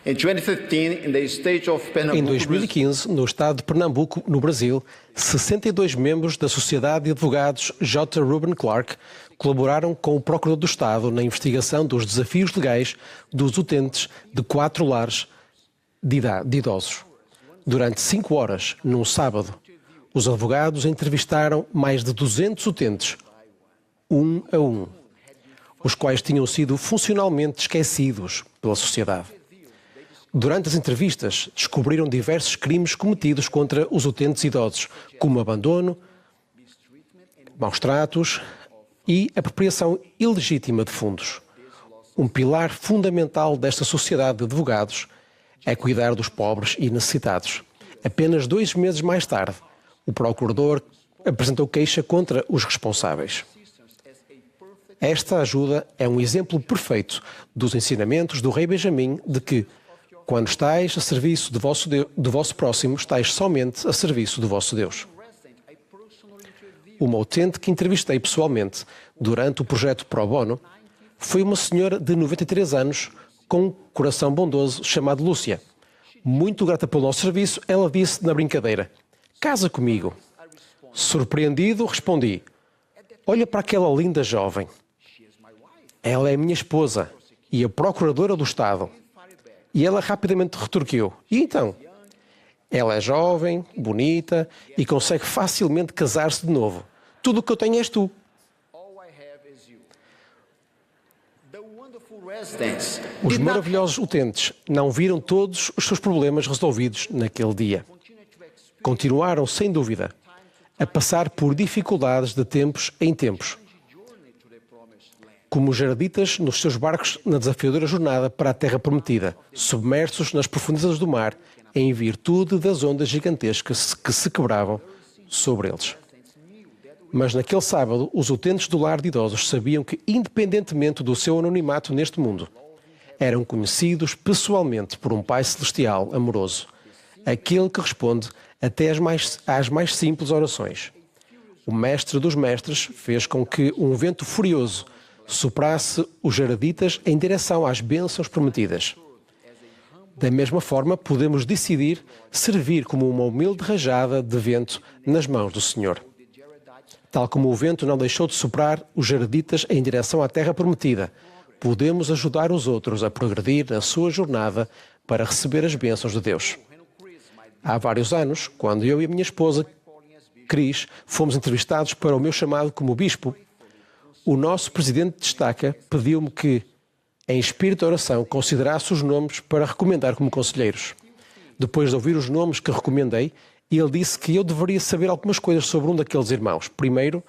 Em 2015, no estado de Pernambuco, no Brasil, 62 membros da Sociedade de Advogados J. Reuben Clark colaboraram com o Procurador do Estado na investigação dos desafios legais dos utentes de 4 lares de idosos. Durante 5 horas, num sábado, os advogados entrevistaram mais de 200 utentes, um a um, os quais tinham sido funcionalmente esquecidos pela sociedade. Durante as entrevistas, descobriram diversos crimes cometidos contra os utentes idosos, como abandono, maus tratos e apropriação ilegítima de fundos. Um pilar fundamental desta sociedade de advogados é cuidar dos pobres e necessitados. Apenas 2 meses mais tarde, o procurador apresentou queixa contra os responsáveis. Esta ajuda é um exemplo perfeito dos ensinamentos do rei Benjamim de que, quando estáis a serviço do vosso próximo, estáis somente a serviço do vosso Deus. Uma utente que entrevistei pessoalmente durante o projeto Pro Bono foi uma senhora de 93 anos com um coração bondoso chamado Lúcia. Muito grata pelo nosso serviço, ela disse na brincadeira: "Casa comigo." Surpreendido, respondi: "Olha para aquela linda jovem. Ela é minha esposa e a procuradora do Estado." E ela rapidamente retorquiu: "E então?" "Ela é jovem, bonita e consegue facilmente casar-se de novo. Tudo o que eu tenho és tu." Os maravilhosos utentes não viram todos os seus problemas resolvidos naquele dia. Continuaram, sem dúvida, a passar por dificuldades de tempos em tempos, como os jarditas nos seus barcos na desafiadora jornada para a Terra Prometida, submersos nas profundezas do mar, em virtude das ondas gigantescas que se quebravam sobre eles. Mas naquele sábado, os utentes do lar de idosos sabiam que, independentemente do seu anonimato neste mundo, eram conhecidos pessoalmente por um Pai Celestial amoroso, aquele que responde até às mais simples orações. O Mestre dos Mestres fez com que um vento furioso soprasse os jaraditas em direção às bênçãos prometidas. Da mesma forma, podemos decidir servir como uma humilde rajada de vento nas mãos do Senhor. Tal como o vento não deixou de soprar os jaraditas em direção à terra prometida, podemos ajudar os outros a progredir na sua jornada para receber as bênçãos de Deus. Há vários anos, quando eu e a minha esposa, Cris, fomos entrevistados para o meu chamado como bispo, o nosso presidente de estaca pediu-me que, em espírito de oração, considerasse os nomes para recomendar como conselheiros. Depois de ouvir os nomes que recomendei, ele disse que eu deveria saber algumas coisas sobre um daqueles irmãos. Primeiro,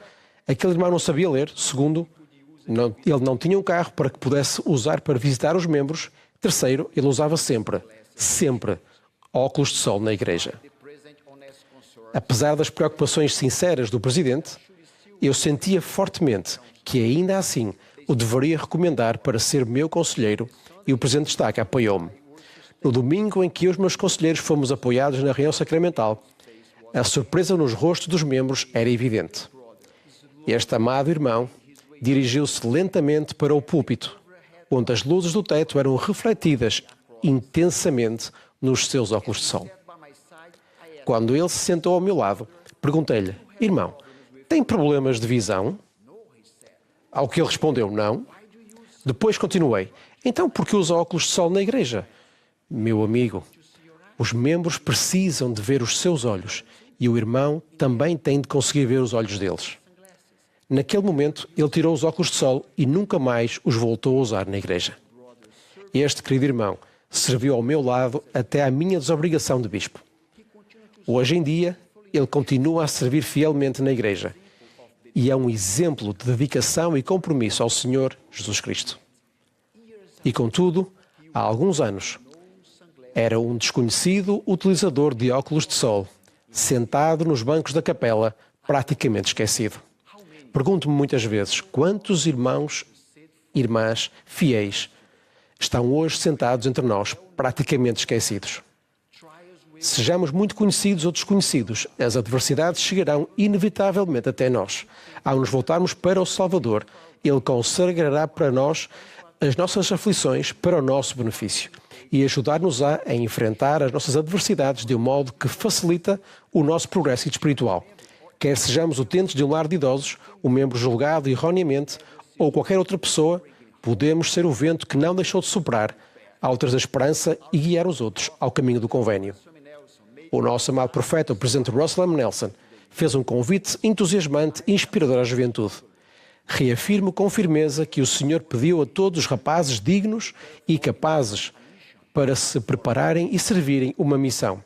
aquele irmão não sabia ler. Segundo, ele não tinha um carro para que pudesse usar para visitar os membros. Terceiro, ele usava sempre óculos de sol na igreja. Apesar das preocupações sinceras do presidente, eu sentia fortemente que ainda assim o deveria recomendar para ser meu conselheiro e o presidente de estaca apoiou-me. No domingo em que eu e os meus conselheiros fomos apoiados na reunião sacramental, a surpresa nos rostos dos membros era evidente. Este amado irmão dirigiu-se lentamente para o púlpito, onde as luzes do teto eram refletidas intensamente nos seus óculos de sol. Quando ele se sentou ao meu lado, perguntei-lhe: "Irmão, tem problemas de visão?" Ao que ele respondeu: "Não." Depois continuei: "Então por que usa óculos de sol na igreja?" "Meu amigo, os membros precisam de ver os seus olhos e o irmão também tem de conseguir ver os olhos deles." Naquele momento, ele tirou os óculos de sol e nunca mais os voltou a usar na igreja. Este querido irmão serviu ao meu lado até à minha desobrigação de bispo. Hoje em dia, ele continua a servir fielmente na igreja e é um exemplo de dedicação e compromisso ao Senhor Jesus Cristo. E contudo, há alguns anos, era um desconhecido utilizador de óculos de sol, sentado nos bancos da capela, praticamente esquecido. Pergunto-me muitas vezes quantos irmãos e irmãs fiéis estão hoje sentados entre nós, praticamente esquecidos. Sejamos muito conhecidos ou desconhecidos, as adversidades chegarão inevitavelmente até nós. Ao nos voltarmos para o Salvador, Ele consagrará para nós as nossas aflições para o nosso benefício. e ajudar-nos a enfrentar as nossas adversidades de um modo que facilita o nosso progresso espiritual. Quer sejamos utentes de um lar de idosos, um membro julgado erroneamente ou qualquer outra pessoa, podemos ser o vento que não deixou de soprar ao trazer esperança e guiar os outros ao caminho do convênio. O nosso amado profeta, o presidente Russell M. Nelson, fez um convite entusiasmante e inspirador à juventude. Reafirmo com firmeza que o Senhor pediu a todos os rapazes dignos e capazes para se prepararem e servirem uma missão.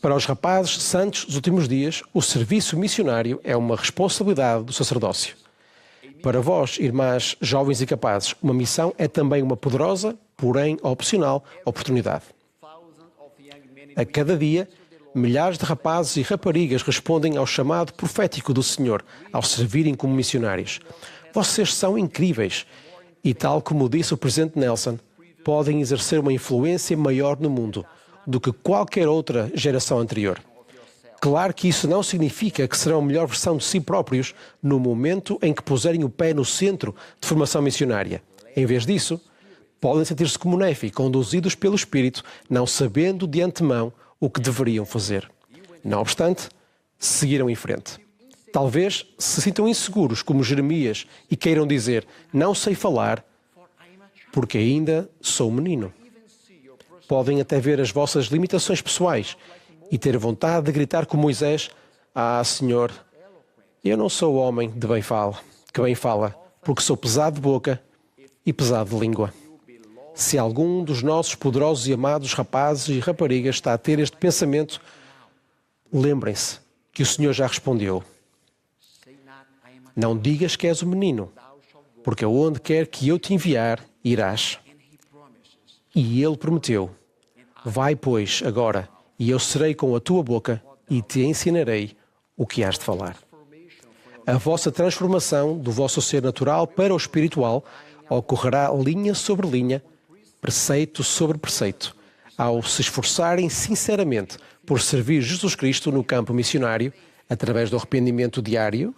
Para os rapazes santos dos últimos dias, o serviço missionário é uma responsabilidade do sacerdócio. Para vós, irmãs jovens e capazes, uma missão é também uma poderosa, porém opcional, oportunidade. A cada dia, milhares de rapazes e raparigas respondem ao chamado profético do Senhor ao servirem como missionários. Vocês são incríveis e, tal como disse o presidente Nelson, podem exercer uma influência maior no mundo do que qualquer outra geração anterior. Claro que isso não significa que serão a melhor versão de si próprios no momento em que puserem o pé no centro de formação missionária. Em vez disso, podem sentir-se como Néfi, conduzidos pelo Espírito, não sabendo de antemão o que deveriam fazer. Não obstante, seguiram em frente. Talvez se sintam inseguros, como Jeremias, e queiram dizer, não sei falar, porque ainda sou menino. Podem até ver as vossas limitações pessoais e ter vontade de gritar com Moisés, Senhor, eu não sou homem de que bem fala, porque sou pesado de boca e pesado de língua. Se algum dos nossos poderosos e amados rapazes e raparigas está a ter este pensamento, lembrem-se que o Senhor já respondeu. Não digas que és o menino, porque aonde quer que eu te enviar, irás. E ele prometeu, vai, pois, agora, e eu serei com a tua boca e te ensinarei o que has de falar. A vossa transformação do vosso ser natural para o espiritual ocorrerá linha sobre linha, preceito sobre preceito, ao se esforçarem sinceramente por servir Jesus Cristo no campo missionário, através do arrependimento diário,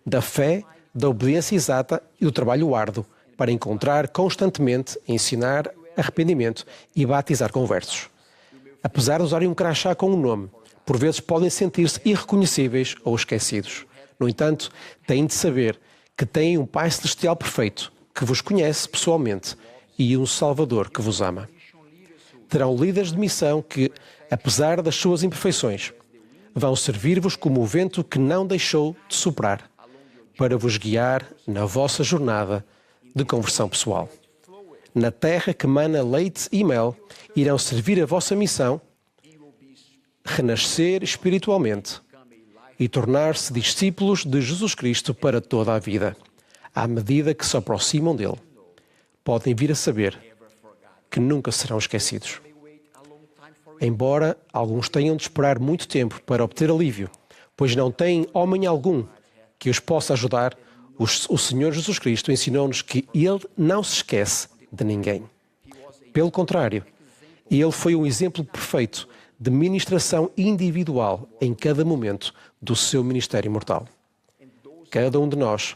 da fé, da obediência exata e do trabalho árduo, para encontrar constantemente, ensinar arrependimento e batizar conversos. Apesar de usarem um crachá com um nome, por vezes podem sentir-se irreconhecíveis ou esquecidos. No entanto, têm de saber que têm um Pai Celestial perfeito, que vos conhece pessoalmente, e um Salvador que vos ama. Terão líderes de missão que, apesar das suas imperfeições, vão servir-vos como o vento que não deixou de soprar, para vos guiar na vossa jornada de conversão pessoal. Na terra que mana leite e mel, irão servir a vossa missão, renascer espiritualmente e tornar-se discípulos de Jesus Cristo para toda a vida, à medida que se aproximam dele. Podem vir a saber que nunca serão esquecidos. Embora alguns tenham de esperar muito tempo para obter alívio, pois não têm homem algum que os possa ajudar, o Senhor Jesus Cristo ensinou-nos que Ele não se esquece de ninguém. Pelo contrário, Ele foi um exemplo perfeito de ministração individual em cada momento do seu ministério mortal. Cada um de nós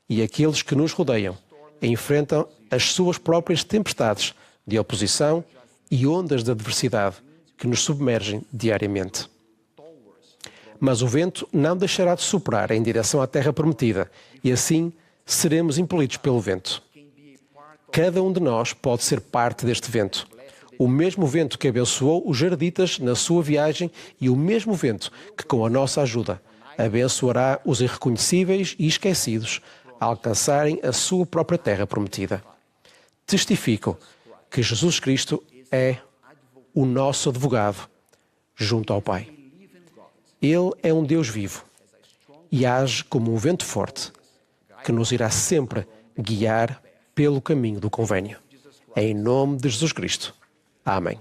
e aqueles que nos rodeiam enfrentam as suas próprias tempestades de oposição e ondas de adversidade que nos submergem diariamente. Mas o vento não deixará de soprar em direção à terra prometida e assim seremos impelidos pelo vento. Cada um de nós pode ser parte deste vento. O mesmo vento que abençoou os jarditas na sua viagem e o mesmo vento que, com a nossa ajuda, abençoará os irreconhecíveis e esquecidos a alcançarem a sua própria terra prometida. Testifico que Jesus Cristo é o nosso advogado junto ao Pai. Ele é um Deus vivo e age como um vento forte que nos irá sempre guiar pelo caminho do convênio. Em nome de Jesus Cristo. Amém.